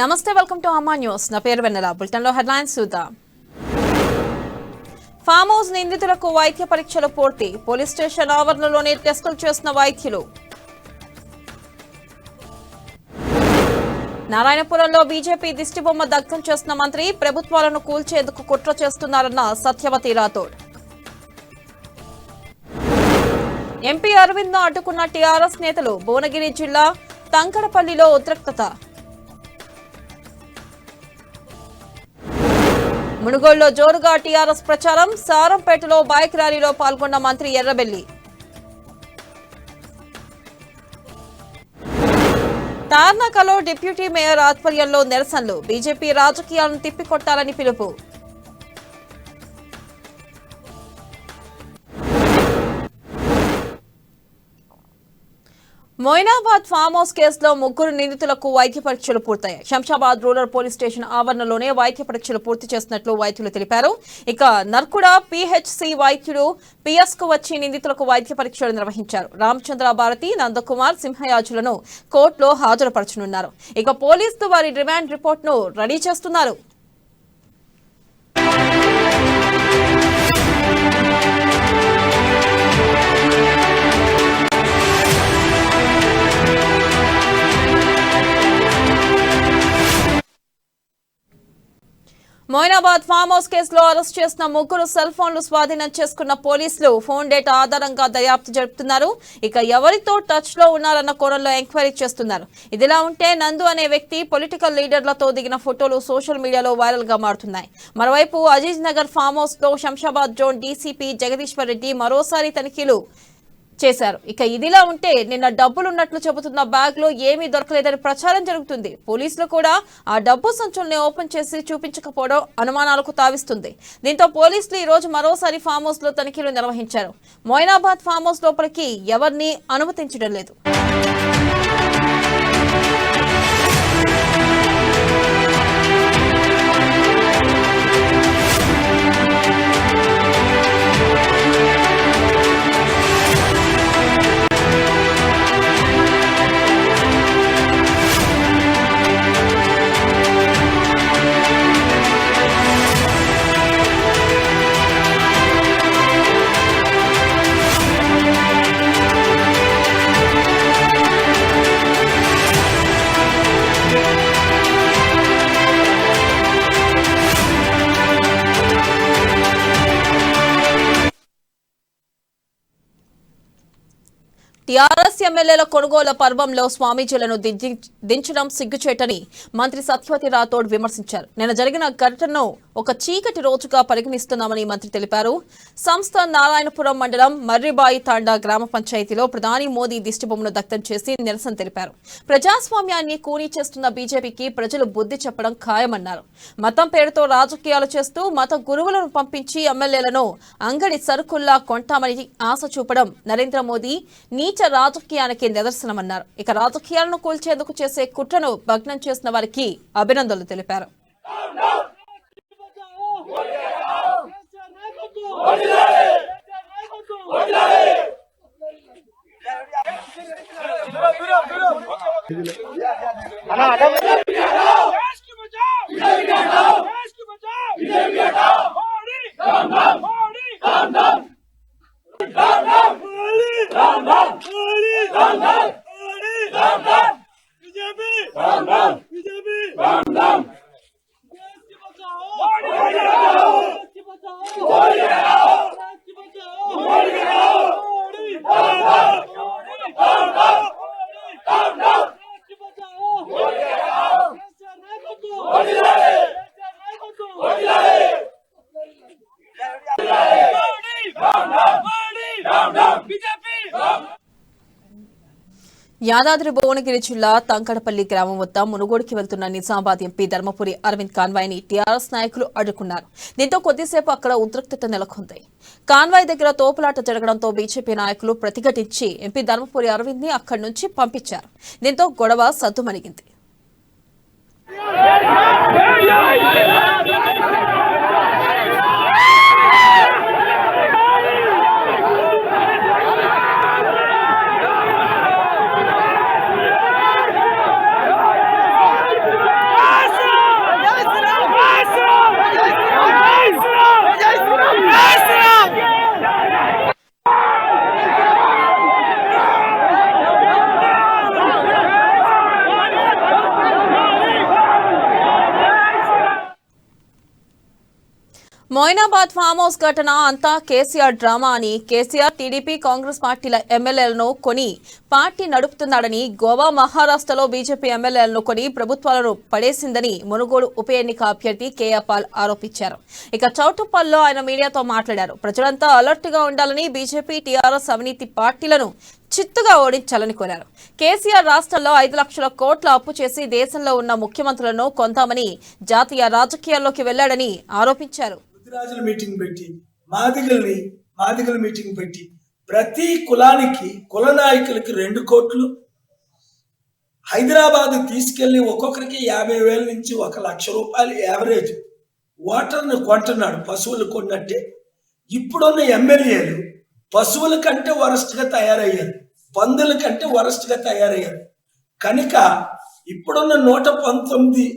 నమస్తే welcome to అమ్మా news. నా పేరు వెన్నెల. బులెటిన్లో హెడ్లైన్స్ చూద్దాం. ఫామ్ హౌస్ నిందితులకు వైద్య పరీక్షలు పూర్తి. పోలీస్ స్టేషన్ ఆవరణలోనే టెస్టులు చేసిన వైద్యులు. నారాయణపురంలో బీజేపీ దిష్టిబొమ్మ దగ్ధం చేసిన మంత్రి. ప్రభుత్వాలను కూల్చేందుకు కుట్ర చేస్తున్నారన్న సత్యవతి రాథోడ్. ఎంపీ అరవింద్ను అడ్డుకున్న టీఆర్ఎస్ నేతలు. భువనగిరి జిల్లా తంకడపల్లిలో ఉద్రిక్తత. మునుగోడులో జోరుగా టీఆర్ఎస్ ప్రచారం. సారంపేటలో బైక్ ర్యాలీలో పాల్గొన్న మంత్రి ఎర్రబెల్లి. తార్నాకలో డిప్యూటీ మేయర్ ఆధ్వర్యంలో నిరసనలు. బీజేపీ రాజకీయాలను తిప్పికొట్టాలని పిలుపు. మొయినాబాద్ ఫామ్ హౌస్ కేసులో ముగ్గురు నిందితులకు వైద్య పరీక్షలు పూర్తయ్యాయి. శంషాబాద్ రూరల్ పోలీస్ స్టేషన్ ఆవరణలోనే వైద్య పరీక్షలు పూర్తి చేసినట్లు వైద్యులు తెలిపారు. ఇక నర్కుడ పీహెచ్సీ వైద్యుడు పిఎస్ కు వచ్చి నిందితులకు వైద్య పరీక్షలు నిర్వహించారు. రామచంద్ర భారతి, నందకుమార్, సింహయాజులను కోర్టులో హాజరుపరచనున్నారు. ఇక పోలీసులు వారి రిమాండ్ రిపోర్ట్ ను రెడీ చేస్తున్నారు. మొయినాబాద్ ఫామ్ హౌస్ కేసులో అరెస్ట్ చేసిన ముగ్గురు సెల్ ఫోన్లు స్వాధీనం చేసుకున్న పోలీసులు ఫోన్ డేటా ఆధారంగా దర్యాప్తు జరుపుతున్నారు. ఇక ఎవరితో టచ్ లో ఉన్నారన్న కోణంలో ఎంక్వైరీ చేస్తున్నారు. ఇదిలా ఉంటే నందు అనే వ్యక్తి పొలిటికల్ లీడర్లతో దిగిన ఫోటోలు సోషల్ మీడియాలో వైరల్ గా మారుతున్నాయి. మరోవైపు అజీజ్ నగర్ ఫామ్ హౌస్ లో శంషాబాద్ జోన్ డీసీపీ జగదీశ్వర్ రెడ్డి మరోసారి తనిఖీలు చేశారు. ఇక ఇదిలా ఉంటే నిన్న డబ్బులున్నట్లు చెబుతున్న బ్యాగ్ లో ఏమీ దొరకలేదని ప్రచారం జరుగుతుంది. పోలీసులు కూడా ఆ డబ్బు సంచుల్ని ఓపెన్ చేసి చూపించకపోవడం అనుమానాలకు తావిస్తుంది. దీంతో పోలీసులు ఈ రోజు మరోసారి ఫామ్ హౌస్ లో తనిఖీలు నిర్వహించారు. మొయినాబాద్ ఫామ్ హౌస్ లోపలికి ఎవరిని అనుమతించడం లేదు. టీఆర్ఎస్ ఎమ్మెల్యేల కొనుగోలు పర్వంలో స్వామీజీలను దించడం సిగ్గుచేటని మంత్రి సత్యవతి రాథోడ్ విమర్శించారు. నిన్న జరిగిన ఘటనను ఒక చీకటి రోజుగా పరిగణిస్తున్నామని మంత్రి తెలిపారు. సంస్థ నారాయణపురం మండలం మర్రిబాయి తాండా గ్రామ పంచాయతీలో ప్రధాని మోదీ దిష్టిబొమ్మను దగ్ధం చేసి నిరసన తెలిపారు. ప్రజాస్వామ్యాన్ని కూనీ చేస్తున్న బీజేపీకి ప్రజలు బుద్ధి చెప్పడం ఖాయమన్నారు. మతం పేరుతో రాజకీయాలు చేస్తూ మత గురువులను పంపించి ఎమ్మెల్యేలను అంగడి సరుకుల్లా కొంటామని ఆశ చూపడం నరేంద్ర మోదీ నీచ రాజకీయానికి నిదర్శనమన్నారు. ఇక రాజకీయాలను కూల్చేందుకు చేసే కుట్రను భగ్నం చేసిన వారికి అభినందనలు తెలిపారు. యాదాద్రి భువనగిరి జిల్లా తంకడపల్లి గ్రామం వద్ద మునుగోడుకి వెళ్తున్న నిజామాబాద్ ఎంపీ ధర్మపురి అరవింద్ కాన్వాయ్ ని టీఆర్ఎస్ నాయకులు అడ్డుకున్నారు. దీంతో కొద్దిసేపు అక్కడ ఉద్రిక్తత నెలకొంది. కాన్వాయ్ దగ్గర తోపులాట జరగడంతో బీజేపీ నాయకులు ప్రతిఘటించి ఎంపీ ధర్మపురి అరవింద్ ని అక్కడి నుంచి పంపించారు. దీంతో గొడవ సద్దుమణిగింది. మొయినాబాద్ ఫామ్ హౌస్ ఘటన అంతా కేసీఆర్ డ్రామా అని కేసీఆర్ టీడీపీ కాంగ్రెస్ పార్టీల ఎమ్మెల్యేలను కొని పార్టీ నడుపుతున్నాడని గోవా మహారాష్ట్రలో బీజేపీ ఎమ్మెల్యేలను కొని ప్రభుత్వాలను పడేసిందని మునుగోడు ఉప ఎన్నిక అభ్యర్థి కేఆర్ పాల్ ఆరోపించారు. ఇక చౌటుప్పల్లో ఆయన మీడియాతో మాట్లాడారు. ప్రజలంతా అలర్ట్ గా ఉండాలని బీజేపీ టీఆర్ఎస్ అవినీతి పార్టీలను చిత్తుగా ఓడించాలని కోరారు. కేసీఆర్ రాష్ట్రంలో 5 లక్షల కోట్ల అప్పు చేసి దేశంలో ఉన్న ముఖ్యమంత్రులను కొందామని జాతీయ రాజకీయాల్లోకి వెళ్లాడని ఆరోపించారు. రాజుల మీటింగ్ పెట్టి మాదిగల మీటింగ్ పెట్టి ప్రతి కులానికి కుల నాయకులకి 2 కోట్లు హైదరాబాద్ తీసుకెళ్లి ఒక్కొక్కరికి 50,000 నుంచి 1 లక్ష రూపాయలు యావరేజ్ వాటర్ను కొంటున్నాడు. పశువులు కొన్నట్టే ఇప్పుడున్న ఎమ్మెల్యేలు పశువుల కంటే వరస్ట్గా తయారయ్యారు, పందుల కంటే వరస్ట్గా తయారయ్యారు. కనుక ఇప్పుడున్న 119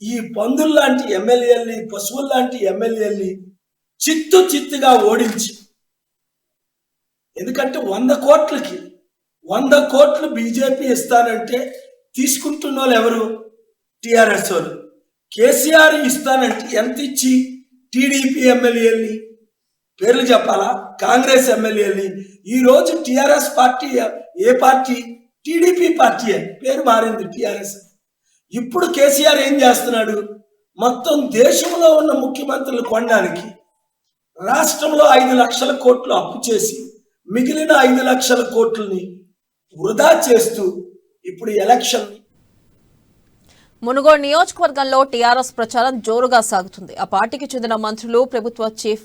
ఈ పందులు లాంటి ఎమ్మెల్యేల్ని పశువుల లాంటి ఎమ్మెల్యేల్ని చిత్తుగా ఓడించి, ఎందుకంటే 100 కోట్లు బీజేపీ ఇస్తానంటే తీసుకుంటున్న వాళ్ళు ఎవరు? టిఆర్ఎస్ వాళ్ళు. కేసీఆర్ ఇస్తానంటే ఎంత ఇచ్చి టీడీపీ ఎమ్మెల్యేల్ని పేర్లు చెప్పాలా, కాంగ్రెస్ ఎమ్మెల్యేల్ని. ఈరోజు టిఆర్ఎస్ పార్టీ ఏ పార్టీ? టీడీపీ పార్టీ పేరు మారింది టిఆర్ఎస్. ఇప్పుడు కేసీఆర్ ఏం చేస్తున్నాడు? మొత్తం దేశంలో ఉన్న ముఖ్యమంత్రులు కొనడానికి రాష్ట్రంలో 5 లక్షల కోట్లు అప్పు చేసి మిగిలిన 5 లక్షల కోట్లని వృధా చేస్తూ ఇప్పుడు ఎలక్షన్. మునుగోడు నియోజకవర్గంలో టీఆర్ఎస్ ప్రచారం జోరుగా సాగుతుంది. ఆ పార్టీకి చెందిన మంత్రులు, ప్రభుత్వ చీఫ్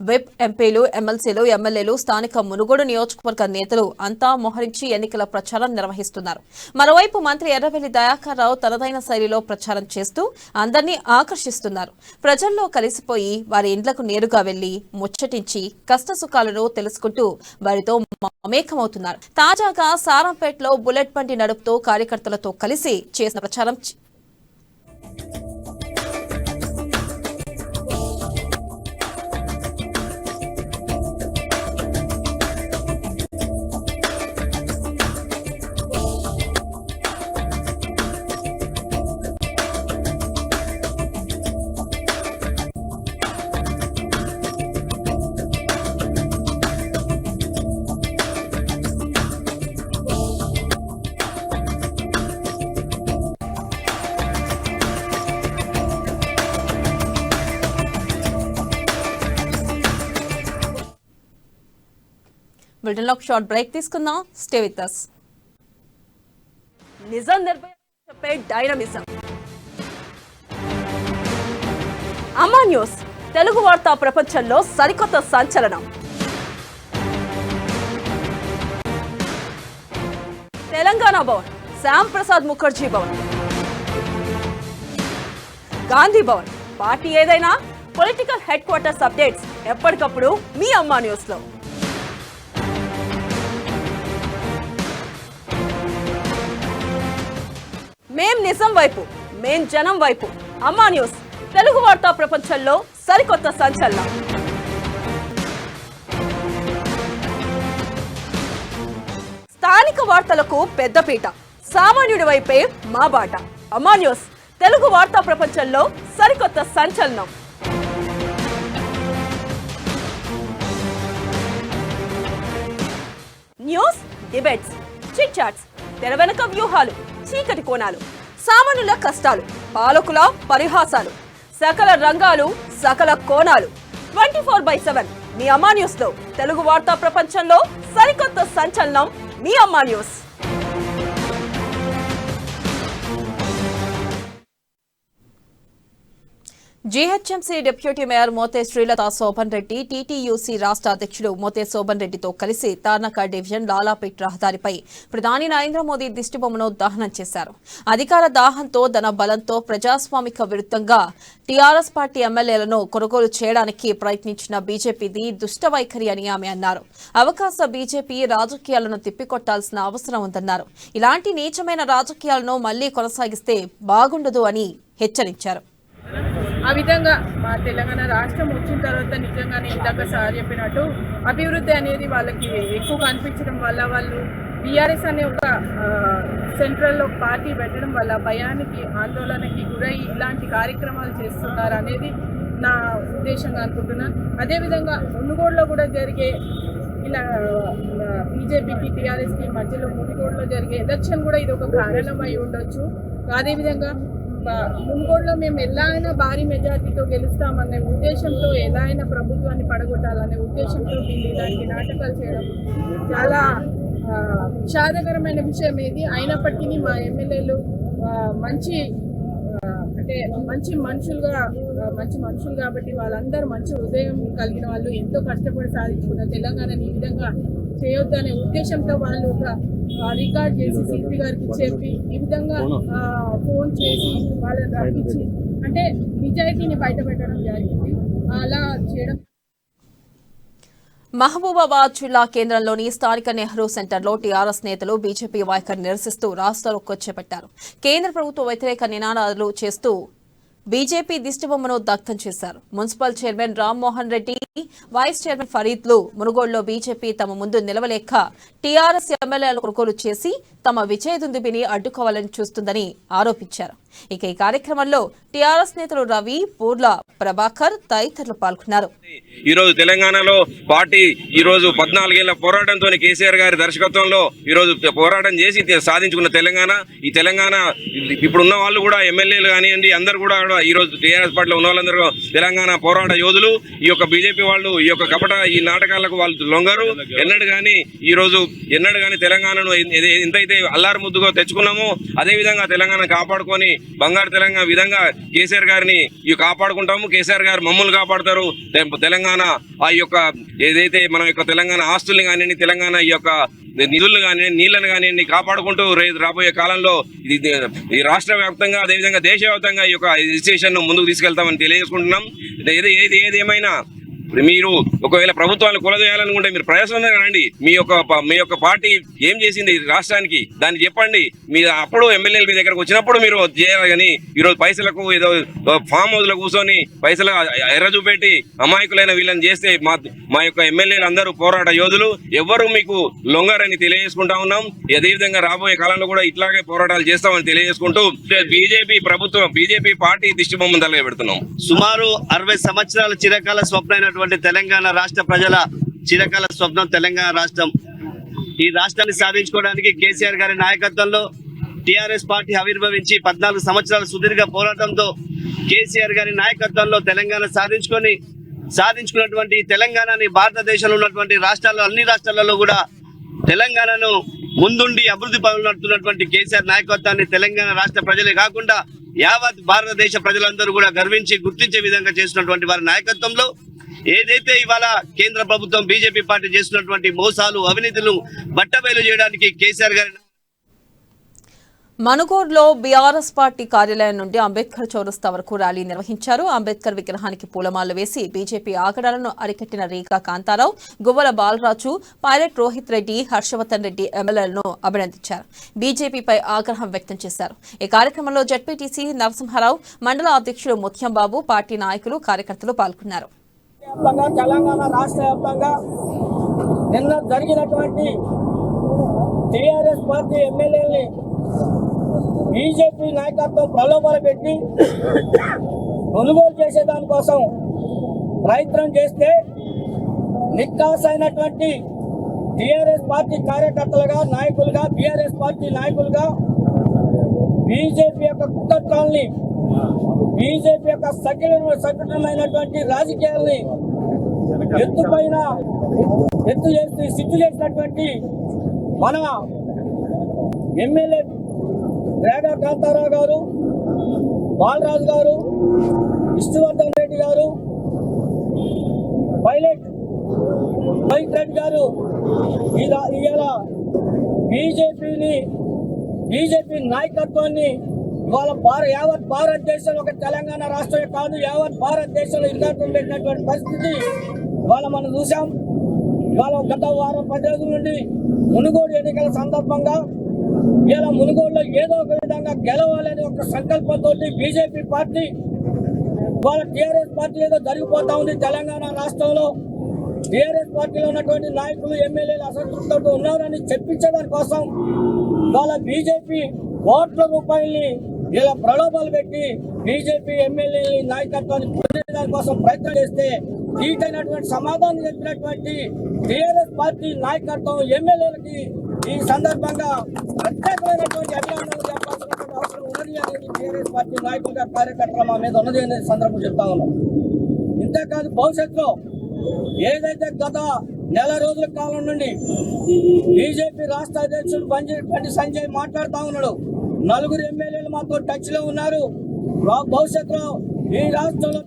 విప్, ఎంపీలు, ఎమ్మెల్సీలు, ఎమ్మెల్యేలు, స్థానిక మునుగోడు నియోజకవర్గ నేతలు అంతా మోహరించి ఎన్నికల ప్రచారం నిర్వహిస్తున్నారు. మరోవైపు మంత్రి ఎర్రబెల్లి దయాకర్ రావు తనదైన శైలిలో ప్రచారం చేస్తూ అందరినీ ఆకర్షిస్తున్నారు. ప్రజల్లో కలిసిపోయి వారి ఇండ్లకు నేరుగా వెళ్లి ముచ్చటించి కష్టసుఖాలను తెలుసుకుంటూ వారితో మమేకమవుతున్నారు. తాజాగా సారంపేటలో బుల్లెట్ బండి నడుపుతూ కార్యకర్తలతో కలిసి చేసిన ప్రచారం బ్రిటన్లో షార్ట్ బ్రేక్ తీసుకుందాం. Stay with us. నిజం చెప్పే డైనమిజం అమ్మా న్యూస్ తెలుగు వార్తా ప్రపంచంలో సరికొత్త సంచలనం. తెలంగాణ భవన్, శ్యామ్ ప్రసాద్ ముఖర్జీ భవన్, గాంధీ భవన్, పార్టీ ఏదైనా పొలిటికల్ హెడ్ క్వార్టర్స్ అప్డేట్స్ ఎప్పటికప్పుడు మీ అమ్మా న్యూస్ లో. మేం నిజం వైపు, మేం జనం వైపు. అమ్మా న్యూస్ తెలుగు వార్తా ప్రపంచంలో సరికొత్త సంచలనం. స్థానిక వార్తలకు పెద్దపీట, సామాన్యుడి వైపే మా బాట. అమ్మా న్యూస్ తెలుగు వార్తా ప్రపంచంలో సరికొత్త సంచలనం. న్యూస్, డిబేట్స్, చిట్ చాట్స్, తెర వెనుక వ్యూహాలు, చీకటి కోణాలు, సామాన్యుల కష్టాలు, పాలకుల పరిహాసాలు, సకల రంగాలు, సకల కోణాలు. 24/7 మీ అమ్మా న్యూస్ లో తెలుగు వార్తా ప్రపంచంలో సరికొత్త సంచలనం. మీ అమ్మా news. GHMC deputy mayor Mothe Srilatha Shobhan Reddy TTUC రాష్ట్ర అధ్యక్షుడు మోతే శోభన్ రెడ్డితో కలిసి తార్నాక డివిజన్ లాలాపేట్ రహదారిపై ప్రధాని నరేంద్ర మోదీ దిష్టిబొమ్మను దహనం చేశారు. అధికార దాహంతో ధన బలంతో ప్రజాస్వామిక విరుద్ధంగా టీఆర్ఎస్ పార్టీ ఎమ్మెల్యేలను కొనుగోలు చేయడానికి ప్రయత్నించిన బీజేపీది దుష్ట వైఖరి అని ఆమె అన్నారు. అవకాశ బీజేపీ రాజకీయాలను తిప్పికొట్టాల్సిన అవసరం ఉందన్నారు. ఇలాంటి నీచమైన రాజకీయాలను మళ్లీ కొనసాగిస్తే బాగుండదు అని హెచ్చరించారు. ఆ విధంగా మా తెలంగాణ రాష్ట్రం వచ్చిన తర్వాత నిజంగానే ఇందాక సార్ చెప్పినట్టు అభివృద్ధి అనేది వాళ్ళకి ఎక్కువగా అనిపించడం వల్ల వాళ్ళు బీఆర్ఎస్ అనే ఒక సెంట్రల్లో పార్టీ పెట్టడం వల్ల భయానికి ఆందోళనకి గురై ఇలాంటి కార్యక్రమాలు చేస్తున్నారు అనేది నా ఉద్దేశంగా అనుకుంటున్నాను. అదేవిధంగా మునుగోడులో కూడా జరిగే ఇలా బీజేపీకి టీఆర్ఎస్కి మధ్యలో మునుగోడులో జరిగే ఎలక్షన్ కూడా ఇది ఒక కారణం అయి ఉండొచ్చు. అదేవిధంగా మునుగోడులో మేము ఎలా అయినా భారీ మెజార్టీతో గెలుస్తామనే ఉద్దేశంతో ఎలా అయినా ప్రభుత్వాన్ని పడగొట్టాలనే ఉద్దేశంతో వీళ్ళు ఇలాంటి నాటకాలు చేయడం చాలా విషాదకరమైన విషయం ఏది. అయినప్పటికీ మా ఎమ్మెల్యేలు మంచి మనుషులు కాబట్టి వాళ్ళందరూ మంచి హృదయం కలిగిన వాళ్ళు, ఎంతో కష్టపడి సాధించుకున్న తెలంగాణని ఈ విధంగా చేయొద్దనే ఉద్దేశంతో వాళ్ళు ఒక రికార్డ్ చేసి సిపి గారికి చెప్పి ఈ విధంగా ఫోన్ చేసి వాళ్ళని రప్పించి అంటే నిజాయితీని బయటపెట్టడం జరిగింది. అలా చేయడం మహబూబాబాద్ జిల్లా కేంద్రంలోని స్థానిక నెహ్రూ సెంటర్లో టీఆర్ఎస్ నేతలు బీజేపీ వైఖరిని నిరసిస్తూ రాస్తారోకో చేపట్టారు. కేంద్ర ప్రభుత్వ వ్యతిరేక నినాదాలు చేస్తూ బీజేపీ దిష్టిబొమ్మను దగ్ధం చేశారు. Municipal chairman Rammohan Reddy, vice chairman ఫరీద్లు మునుగోడులో బీజేపీ తమ ముందు నిలవలేక టీఆర్ఎస్ ఎమ్మెల్యేలు కొనుగోలు చేసి తమ విజయదుందుబిని అడ్డుకోవాలని చూస్తుందని ఆరోపించారు. ఇక ఈ కార్యక్రమంలో టీఆర్ఎస్ నేతలు రవి, పూర్ల ప్రభాకర్ తదితరులు పాల్గొన్నారు. ఈ రోజు తెలంగాణలో పార్టీ ఈ రోజు 14 ఏళ్ల పోరాటంతో కేసీఆర్ గారి దర్శకత్వంలో ఈ రోజు పోరాటం చేసి సాధించుకున్న తెలంగాణ. ఈ తెలంగాణ ఇప్పుడున్న వాళ్ళు కూడా ఎమ్మెల్యేలు కానివ్వండి, అందరూ కూడా ఈ రోజు టీఆర్ఎస్ పార్టీలో ఉన్న వాళ్ళందరూ తెలంగాణ పోరాట యోధులు. ఈ యొక్క బీజేపీ వాళ్ళు ఈ యొక్క కపట ఈ నాటకాలకు వాళ్ళు లొంగరు. ఎన్నడు కానీ తెలంగాణను ఎంతైతే అల్లారు ముద్దుగా తెచ్చుకున్నామో అదే విధంగా తెలంగాణ కాపాడుకొని బంగారు తెలంగాణ విధంగా కేసీఆర్ గారిని కాపాడుకుంటాము. కేసీఆర్ గారు మమ్మల్ని కాపాడుతారు. తెలంగాణ ఆ యొక్క ఏదైతే మన యొక్క తెలంగాణ ఆస్తుల్ని కానివ్వండి, తెలంగాణ ఈ యొక్క నిధులను కానివ్వండి, నీళ్లను కానివ్వండి కాపాడుకుంటూ రాబోయే కాలంలో ఈ రాష్ట్ర వ్యాప్తంగా అదేవిధంగా దేశవ్యాప్తంగా ఈ యొక్క రిజిస్ట్రేషన్ ముందుకు తీసుకెళ్తామని తెలియజేసుకుంటున్నాం. ఏదేమైనా మీరు ఒకవేళ ప్రభుత్వాన్ని కొలదేయాలనుకుంటే మీరు ప్రయాసంగా రండి. మీ యొక్క పార్టీ ఏం చేసింది రాష్ట్రానికి దాన్ని చెప్పండి. మీరు అప్పుడు ఎమ్మెల్యేలు మీ దగ్గరకు వచ్చినప్పుడు మీరు చేయాలి. కానీ ఈరోజు పైసలకు ఏదో ఫామ్ హౌస్ లో కూర్చొని పైసలు ఎర్ర చూపెట్టి అమాయకులైన వీళ్ళని చేస్తే మా యొక్క ఎమ్మెల్యేలు అందరూ పోరాట యోధులు, ఎవ్వరూ మీకు లొంగారని తెలియజేసుకుంటా ఉన్నాం. అదేవిధంగా రాబోయే కాలంలో కూడా ఇట్లాగే పోరాటాలు చేస్తామని తెలియజేసుకుంటూ బీజేపీ పార్టీ దిష్టిబొమ్మను తలపెడుతున్నాం. సుమారు 60 సంవత్సరాల చిరకాల స్వప్నమైనటువంటి తెలంగాణ రాష్ట్ర ప్రజల చిరకాల స్వప్నం తెలంగాణ రాష్ట్రం. ఈ రాష్ట్రాన్ని సాధించుకోవడానికి కేసీఆర్ గారి నాయకత్వంలో టీఆర్ఎస్ పార్టీ ఆవిర్భవించి 14 సంవత్సరాల సుదీర్ఘ పోరాటంతో కేసీఆర్ గారి నాయకత్వంలో తెలంగాణ సాధించుకున్నటువంటి తెలంగాణని భారతదేశంలో ఉన్నటువంటి అన్ని రాష్ట్రాలలో కూడా తెలంగాణను ముందుండి అభివృద్ధి పనులు నడుపుతున్నటువంటి కేసీఆర్ నాయకత్వాన్ని తెలంగాణ రాష్ట్ర ప్రజలే కాకుండా యావత్ భారతదేశ ప్రజలందరూ కూడా గర్వించి గుర్తించే విధంగా చేసినటువంటి వారి నాయకత్వంలో ఏదైతే ఇవాళ కేంద్ర ప్రభుత్వం బీజేపీ పార్టీ చేస్తున్నటువంటి మోసాలు, అవినీతులు బట్టబయలు చేయడానికి కేసీఆర్ గారి మనుగోడులో బీఆర్ఎస్ పార్టీ కార్యాలయం నుండి అంబేద్కర్ చౌరస్తా వరకు ర్యాలీ నిర్వహించారు. అంబేద్కర్ విగ్రహానికి పూలమాలలు వేసి బీజేపీ ఆగడాలను అరికట్టిన రీకా కాంతారావు, గువ్వల బాలరాజు, పైలట్ రోహిత్ రెడ్డి, హర్షవర్ధన్ రెడ్డి ఎమ్మెల్యేలను అభినందించారు. బీజేపీపై ఆగ్రహం వ్యక్తం చేశారు. ఈ కార్యక్రమంలో జడ్పీటీసీ నరసింహారావు, మండల అధ్యక్షుడు ముత్యంబాబు, పార్టీ నాయకులు, కార్యకర్తలు పాల్గొన్నారు. తెలంగాణ రాష్ట్ర వ్యాప్తంగా నిన్న జరిగినటువంటి టీఆర్ఎస్ పార్టీ ఎమ్మెల్యేని బీజేపీ నాయకత్వం ప్రలోభాలు పెట్టి కొనుగోలు చేసేదానికోసం ప్రయత్నం చేస్తే నిక్కాస్ అయినటువంటి టీఆర్ఎస్ పార్టీ కార్యకర్తలుగా, నాయకులుగా, బీఆర్ఎస్ పార్టీ నాయకులుగా బీజేపీ యొక్క కుట్రల్ని, బీజేపీ యొక్క సకలమైనటువంటి రాజకీయాల్ని ఎత్తు చేసి సిద్ధు చేసినటువంటి మన ఎమ్మెల్యే రేగా కాంతారావు గారు, బాలరాజు గారు, విష్ణువర్ధన్ రెడ్డి గారు, పైలట్ రోహిత్ రెడ్డి గారు ఇవాళ బీజేపీ నాయకత్వాన్ని ఇవాళ యావత్ భారతదేశంలో, ఒక తెలంగాణ రాష్ట్రమే కాదు యావత్ భారతదేశంలో ఇల్లాటం పెట్టినటువంటి పరిస్థితి ఇవాళ మనం చూసాం. ఇవాళ గత వారం 10 రోజుల నుండి మునుగోడు ఎన్నికల సందర్భంగా ఇలా మునుగోడులో ఏదో ఒక విధంగా గెలవాలని ఒక సంకల్పంతో బీజేపీ పార్టీ ఇవాళ టీఆర్ఎస్ పార్టీ ఏదో జరిగిపోతా ఉంది. తెలంగాణ రాష్ట్రంలో టీఆర్ఎస్ పార్టీలో ఉన్నటువంటి నాయకులు, ఎమ్మెల్యేలు అసంతృప్తితో ఉన్నారని చెప్పించడానికి కోసం ఇవాళ బీజేపీ కోట్ల రూపాయల్ని ఇలా ప్రలోభాలు పెట్టి బీజేపీ ఎమ్మెల్యే నాయకత్వాన్ని పొందడం కోసం ప్రయత్నం చేస్తే దీటైనటువంటి సమాధానం చెప్పినటువంటి టీఆర్ఎస్ పార్టీ నాయకత్వం ఎమ్మెల్యేలకి ఈ సందర్భంగా ప్రత్యేకమైనటువంటి అభినందనలు చెప్పాల్సినటువంటి అవసరం ఉన్నది అనేది టీఆర్ఎస్ పార్టీ నాయకులుగా కార్యకర్తల మా మీద ఉన్నది అనేది సందర్భం చెప్తా ఉన్నాం. ఇంతేకాదు భవిష్యత్తులో ఏదైతే గత నెల రోజుల కాలం నుండి బీజేపీ రాష్ట్ర అధ్యక్షుడు బండి సంజయ్ మాట్లాడుతూ ఉన్నాడు, 4 ఎమ్మెల్యేలు మాతో టచ్ లో ఉన్నారు, భవిష్యత్తులో ఈ రాష్ట్రంలో.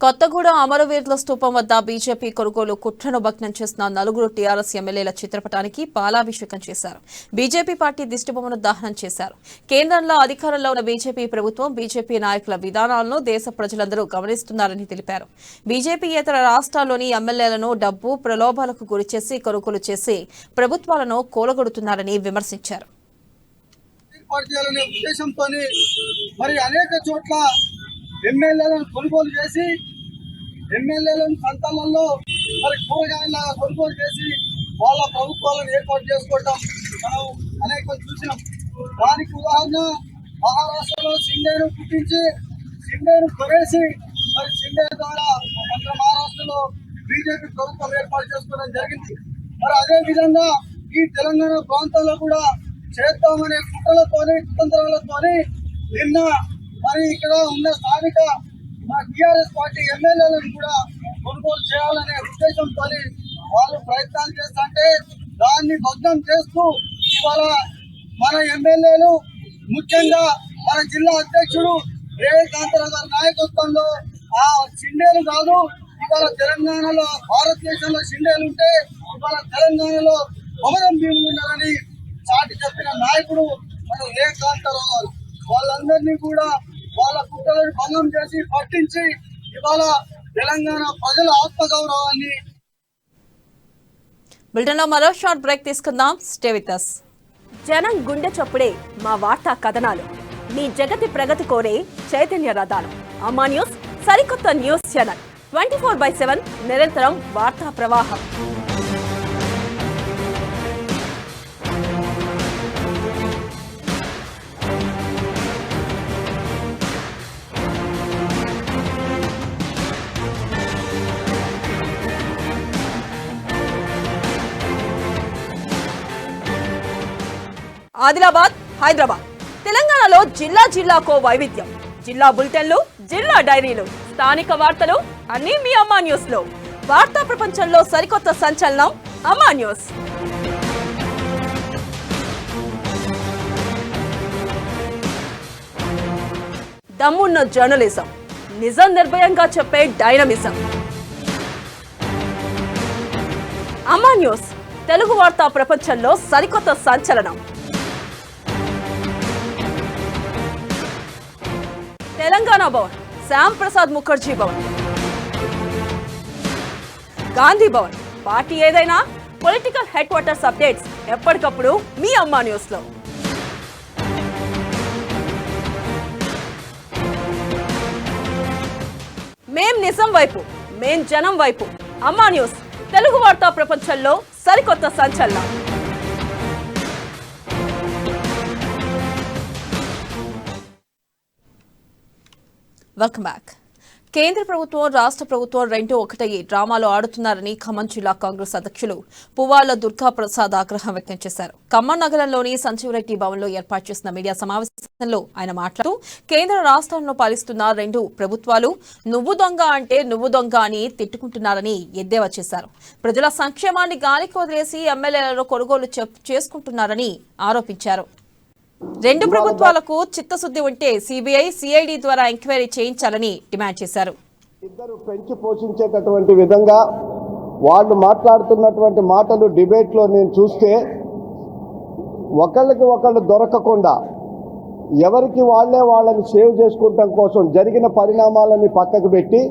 కొత్తగూడెం అమరవీరుల స్తూపం వద్ద బీజేపీ కొనుగోలు కుట్రను భగ్నం చేసిన 4 టీఆర్ఎస్ ఎమ్మెల్యేల చిత్రపటానికి పాలాభిషేకం చేశారు. బీజేపీ పార్టీ దిష్టిబొమ్మను దహనం చేశారు. కేంద్రంలో అధికారంలో ఉన్న బీజేపీ ప్రభుత్వం బీజేపీ నాయకుల విధానాలను దేశ ప్రజలందరూ గమనిస్తున్నారని తెలిపారు. బీజేపీయేతర రాష్ట్రాల్లోని ఎమ్మెల్యేలను డబ్బు ప్రలోభాలకు గురిచేసి కొనుగోలు చేసి ప్రభుత్వాలను కూలగొడుతున్నారని విమర్శించారు. మరి అనేక చోట్ల ఎమ్మెల్యేలను కొనుగోలు చేసి ఎమ్మెల్యేలను సంతానంలో మరి కూరగాయల కొనుగోలు చేసి వాళ్ళ ప్రభుత్వాలను ఏర్పాటు చేసుకోవడం మనం అనేక చూసినాం. దానికి ఉదాహరణ మహారాష్ట్రలో షిండేను పుట్టించి షిండేను కొనేసి మరి షిండే ద్వారా మన మహారాష్ట్రలో బీజేపీ ప్రభుత్వం ఏర్పాటు చేసుకోవడం జరిగింది. మరి అదే విధంగా ఈ తెలంగాణ ప్రాంతంలో కూడా చేద్దామనే కుట్రలతోని కుతంత్రాలతోని నిన్న మరి ఇక్కడ ఉన్న స్థానిక మా టీఆర్ఎస్ పార్టీ ఎమ్మెల్యేలను కూడా కొనుగోలు చేయాలనే ఉద్దేశంతో వాళ్ళు ప్రయత్నాలు చేస్తుంటే దాన్ని భగ్నం చేస్తూ ఇవాళ మన ఎమ్మెల్యేలు ముఖ్యంగా మన జిల్లా అధ్యక్షుడు రేవంత్ గారి నాయకత్వంలో ఆ షిండేలు కాదు, ఇవాళ తెలంగాణలో భారతదేశంలో షిండేలు ఉంటే ఇవాళ తెలంగాణలో కొమరం భీములు ఉన్నారని చాటి చెప్పిన నాయకుడు మన రేవంత్ గారు. వాళ్ళందరినీ కూడా వాళ్ళ కుట్రలను భంగం చేసి పట్టించి ఇవాళ తెలంగాణ ప్రజల ఆత్మగౌరవాన్ని. బులెటిన్లో మరో షార్ట్ బ్రేక్ తీసుకుందాం. Stay with us. జనం గుండె చప్పుడే మా వార్తా కథనాలు, మీ జగతి ప్రగతి కోరే చైతన్య రథాలు. అమ్మా న్యూస్ సరికొత్త న్యూస్ ఛానల్ 24/7 నిరంతరం వార్తా ప్రవాహం. ఆదిలాబాద్, హైదరాబాద్, తెలంగాణలో జిల్లా జిల్లాకో వైవిధ్యం. జిల్లా బులెటిన్లు, జిల్లా డైరీలు, స్థానిక వార్తలు అన్నీ మీ అమ్మా న్యూస్ లో. వార్తా ప్రపంచంలో సరికొత్త సంచలనం అమ్మా న్యూస్. దమ్మున్న జర్నలిజం, నిజం నిర్భయంగా చెప్పే డైనమిజం. అమ్మా న్యూస్ తెలుగు వార్తా ప్రపంచంలో సరికొత్త సంచలనం. తెలంగాణ భవన్, శ్యామ్ ప్రసాద్ ముఖర్జీ భవన్, గాంధీ భవన్. పార్టీ ఏదైనా పొలిటికల్ హెడ్ క్వార్టర్స్ అప్డేట్స్ ఎప్పటికప్పుడు మీ అమ్మా న్యూస్ లో. మేం నిజం వైపు, మేం జనం వైపు. అమ్మా న్యూస్ తెలుగు వార్తా ప్రపంచంలో సరికొత్త సంచలనం. Welcome back. కేంద్ర ప్రభుత్వం రాష్ట్ర ప్రభుత్వం రెండూ ఒకటయ్యి డ్రామాలు ఆడుతున్నారని ఖమ్మం జిల్లా కాంగ్రెస్ అధ్యక్షులు పువ్వాళ్ల దుర్గా ప్రసాద్ ఆగ్రహం వ్యక్తం చేశారు. ఖమ్మం నగరంలోని సంజీవరెడ్డి భవన్లో ఏర్పాటు చేసిన మీడియా సమావేశంలో ఆయన మాట్లాడుతూ కేంద్ర రాష్ట్రంలో పాలిస్తున్న రెండు ప్రభుత్వాలు నువ్వు దొంగ అంటే నువ్వు దొంగ అని తిట్టుకుంటున్నారని ఎద్దేవా చేశారు. ప్రజల సంక్షేమాన్ని గాలికి వదిలేసి ఎమ్మెల్యేలను కొనుగోలు చేసుకుంటున్నారని ఆరోపించారు. రెండు ప్రభుత్వాలకు చిత్తశుద్ధి ఉంటే సిబిఐ, సిఐడి ద్వారా ఎంక్వైరీ చేయించాలని డిమాండ్ చేశారు. ఇద్దరు పెంచి పోషించేటటువంటి విధంగా వాళ్ళు మాట్లాడుతున్నటువంటి మాటలు డిబేట్లో నేను చూస్తే ఒకళ్ళకి ఒకళ్ళు దొరకకుండా ఎవరికి వాళ్ళని సేవ్ చేసుకోవడం కోసం జరిగిన పరిణామాలని పక్కకు పెట్టి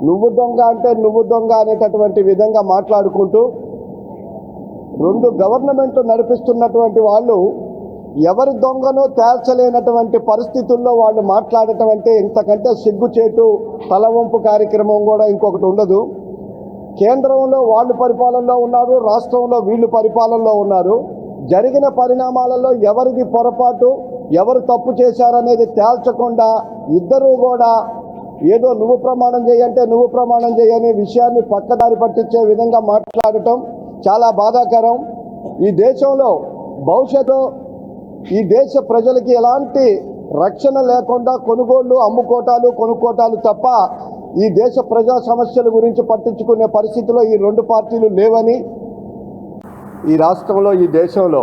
నువ్వు దొంగ అంటే నువ్వు దొంగ అనేటటువంటి విధంగా మాట్లాడుకుంటూ రెండు గవర్నమెంట్ నడిపిస్తున్నటువంటి వాళ్ళు ఎవరి దొంగనో తేల్చలేనటువంటి పరిస్థితుల్లో వాళ్ళు మాట్లాడటం అంటే ఇంతకంటే సిగ్గుచేటు తలవంపు కార్యక్రమం కూడా ఇంకొకటి ఉండదు. కేంద్రంలో వాళ్ళు పరిపాలనలో ఉన్నారు, రాష్ట్రంలో వీళ్ళు పరిపాలనలో ఉన్నారు. జరిగిన పరిణామాలలో ఎవరిది పొరపాటు, ఎవరు తప్పు చేశారనేది తేల్చకుండా ఇద్దరూ కూడా ఏదో నువ్వు ప్రమాణం చేయంటే నువ్వు ప్రమాణం చేయని విషయాన్ని పక్కదారి పట్టించే విధంగా మాట్లాడటం చాలా బాధాకరం. ఈ దేశంలో భవిష్యత్తు ఈ దేశ ప్రజలకి ఎలాంటి రక్షణ లేకుండా కొనుగోళ్లు కొనుక్కోటాలు తప్ప ఈ దేశ ప్రజా సమస్యల గురించి పట్టించుకునే పరిస్థితిలో ఈ రెండు పార్టీలు లేవని, ఈ రాష్ట్రంలో ఈ దేశంలో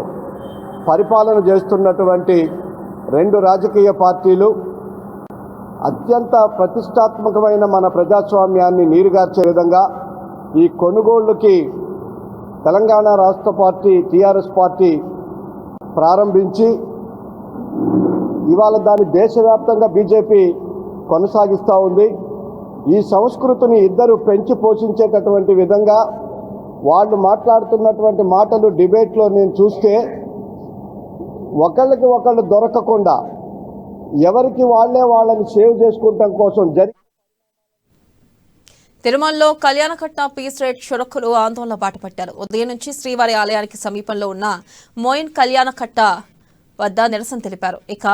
పరిపాలన చేస్తున్నటువంటి రెండు రాజకీయ పార్టీలు అత్యంత ప్రతిష్టాత్మకమైన మన ప్రజాస్వామ్యాన్ని నీరుగార్చే విధంగా ఈ కొనుగోళ్లకి తెలంగాణ రాష్ట్ర పార్టీ టీఆర్ఎస్ పార్టీ ప్రారంభించి ఇవాళ దాన్ని దేశవ్యాప్తంగా బీజేపీ కొనసాగిస్తూ ఉంది. ఈ సంస్కృతిని ఇద్దరు పెంచి పోషించేటటువంటి విధంగా వాళ్ళు మాట్లాడుతున్నటువంటి మాటలు డిబేట్లో నేను చూస్తే ఒకళ్ళకి ఒకళ్ళు దొరకకుండా ఎవరికి వాళ్ళని సేవ్ చేసుకుంటాం కోసం తిరుమలలో కళ్యాణకట్ట పీస్ రేట్ షురక్కులు ఆందోళన బాటపట్టారు. ఉదయం నుంచి శ్రీవారి ఆలయానికి సమీపంలో ఉన్న మోయిన్ కళ్యాణకట్ట వద్ద నిరసన తెలిపారు. ఇక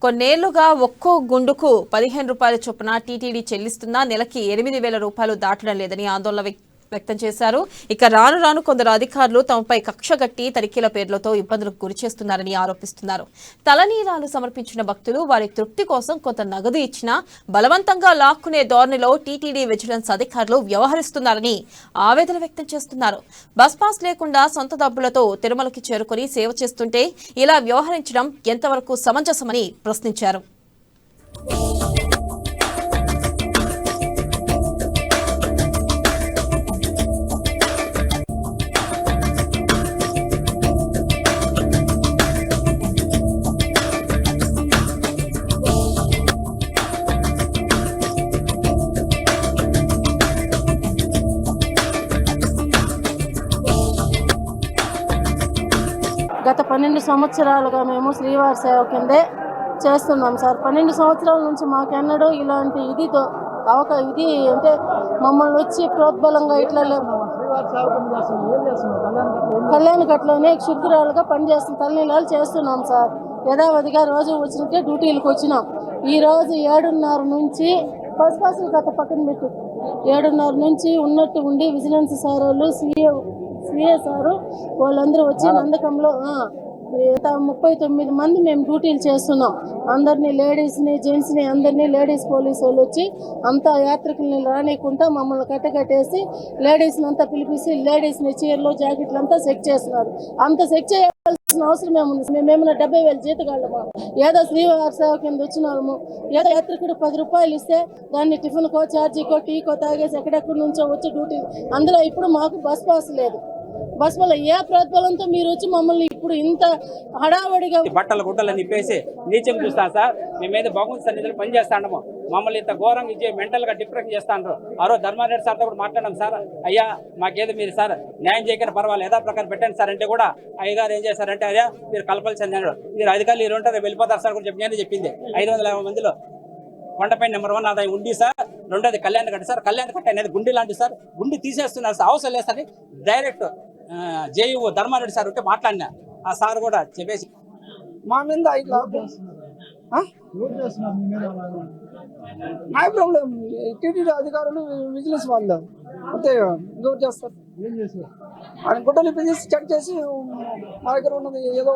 కొన్నేళ్లుగా ఒక్కో గుండుకు 15 రూపాయల చొప్పున టీటీడీ చెల్లిస్తున్నా నెలకి 8,000 రూపాయలు దాటడం లేదని ఆందోళన వ్యక్తం చేశారు. ఇక రాను కొందరు అధికారులు తమపై కక్షగట్టి తనిఖీల పేర్లతో ఇబ్బందులకు గురిచేస్తున్నారని ఆరోపిస్తున్నారు. తలనీలాలు సమర్పించిన భక్తులు వారి తృప్తి కోసం కొంత నగదు ఇచ్చినా బలవంతంగా లాక్కునే ధోరణిలో టీటీడీ విజిలెన్స్ అధికారులు వ్యవహరిస్తున్నారని ఆవేదన వ్యక్తం చేస్తున్నారు. బస్ పాస్ లేకుండా సొంత డబ్బులతో తిరుమలకి చేరుకుని సేవ చేస్తుంటే ఇలా వ్యవహరించడం ఎంతవరకు సమంజసమని ప్రశ్నించారు. గత 12 సంవత్సరాలుగా మేము శ్రీవారి సేవ కిందే చేస్తున్నాం సార్. 12 సంవత్సరాల నుంచి మాకెన్నడూ ఇలాంటి ఇది అంటే మమ్మల్ని వచ్చి ప్రోద్బలంగా ఇట్లా కళ్యాణకట్లోనే క్షుద్రాలుగా పనిచేస్తున్న తల్లిలాలు చేస్తున్నాం సార్. యథావధిగా రోజు వచ్చినట్టే డ్యూటీలకు వచ్చినాం. ఈరోజు 7:30 నుంచి పసుపాసులు గత పక్కన పెట్టి 7:30 నుంచి ఉన్నట్టు ఉండి విజిలెన్స్ సార్ వాళ్ళు సిఏ సారు వాళ్ళందరూ వచ్చి నందకంలో 39 మంది మేము డ్యూటీలు చేస్తున్నాం. అందరినీ లేడీస్ని జెంట్స్ని అందరినీ లేడీస్ పోలీసు వాళ్ళు వచ్చి అంతా యాత్రికుల్ని రానియకుండా మమ్మల్ని కట్టేసి లేడీస్ని అంతా పిలిపిసి లేడీస్ని చీరలు జాకెట్లు అంతా చెక్ చేస్తున్నారు. అంత చెక్ చేయాల్సిన అవసరం ఏముంది? మేమేమైనా 70,000 జీతగాళ్ళమా? ఏదో శ్రీవారి సేవ కింద వచ్చిన వాళ్ళము. ఏదో యాత్రికుడు 10 రూపాయలు ఇస్తే దాన్ని టిఫిన్కో ఛార్జీకో టీకో తాగేసి ఎక్కడెక్కడి నుంచో వచ్చి డ్యూటీలు. అందులో ఇప్పుడు మాకు బస్ పాస్ లేదు. బస్ వల్ల ఏ ప్రోద్బలంతో మీరు వచ్చి మమ్మల్ని ఇప్పుడు ఇంత హడావడిగా బట్టలు గుడ్డలు నిప్పేసి నీచం చూస్తాం సార్. మేమేదో భగవంతు సన్నిధిలో పని చేస్తాము. మమ్మల్ని ఇంత ఘోరంగా ఇచ్చే మెంటల్గా డిప్రెషన్ చేస్తాను. ధర్మారెడ్డి సార్తో కూడా మాట్లాడాం సార్. అయ్యా మాకేదో మీరు సార్ న్యాయం చేయకుండా పర్వాలేదు యథా ప్రకారం పెట్టండి సార్ అంటే కూడా అయ్యగారు ఏం చేశారంటే అయ్యా మీరు కలపాల్సింది అన్నాడు. మీరు అధికారులు మీరు ఉంటారు వెళ్ళిపోతారు సార్ కూడా చెప్పి చెప్పింది. 550 మందిలో కొండపైన నెంబర్ 1 ఆదాయం ఉండి సార్. రెండోది కళ్యాణకట్ట సార్. కళ్యాణకట్ట అనేది గుండి లాంటి సార్. గుండి తీసేస్తున్నారు సార్. అవసరం లేదు sir. Direct JU Dharmareddy sir ఉంటే మాట్లాడినా ఆ సార్ కూడా చెప్పేసి మా మీద ఇట్లా టీటీడీ అధికారులు విజిలెన్స్ వాళ్ళు అంతే ఇంకోటి చేస్తారు. ఆయన గుడ్డలు ఇప్పేసి చెక్ చేసి మా దగ్గర ఉన్నది ఏదో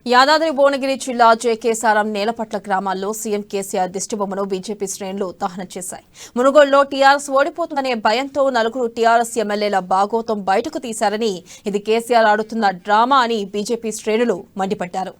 యాదాద్రి భువనగిరి జిల్లా జేకేసారం నేలపట్ల గ్రామాల్లో సీఎం కేసీఆర్ దిష్టిబొమ్మను బీజేపీ శ్రేణులు దహనం చేశాయి. మునుగోడులో టీఆర్ఎస్ ఓడిపోతుందనే భయంతో 4 టీఆర్ఎస్ ఎమ్మెల్యేల బాగోతం బయటకు తీశారని, ఇది కేసీఆర్ ఆడుతున్న డ్రామా అని బీజేపీ శ్రేణులు మండిపడ్డారు.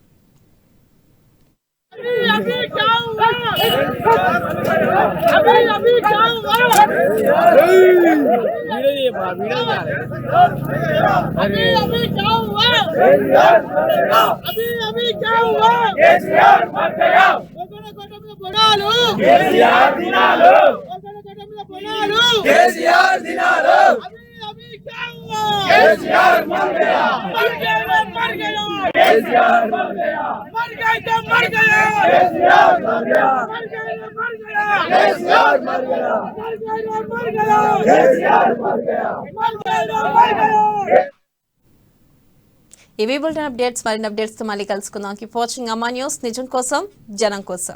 ఇవి బులెటిన్ అప్డేట్స్. మరిన్ని అప్డేట్స్ తో మళ్ళీ కలుసుకుందాం. కీప్ వాచింగ్ అమ్మా న్యూస్, నిజం కోసం జనం కోసం.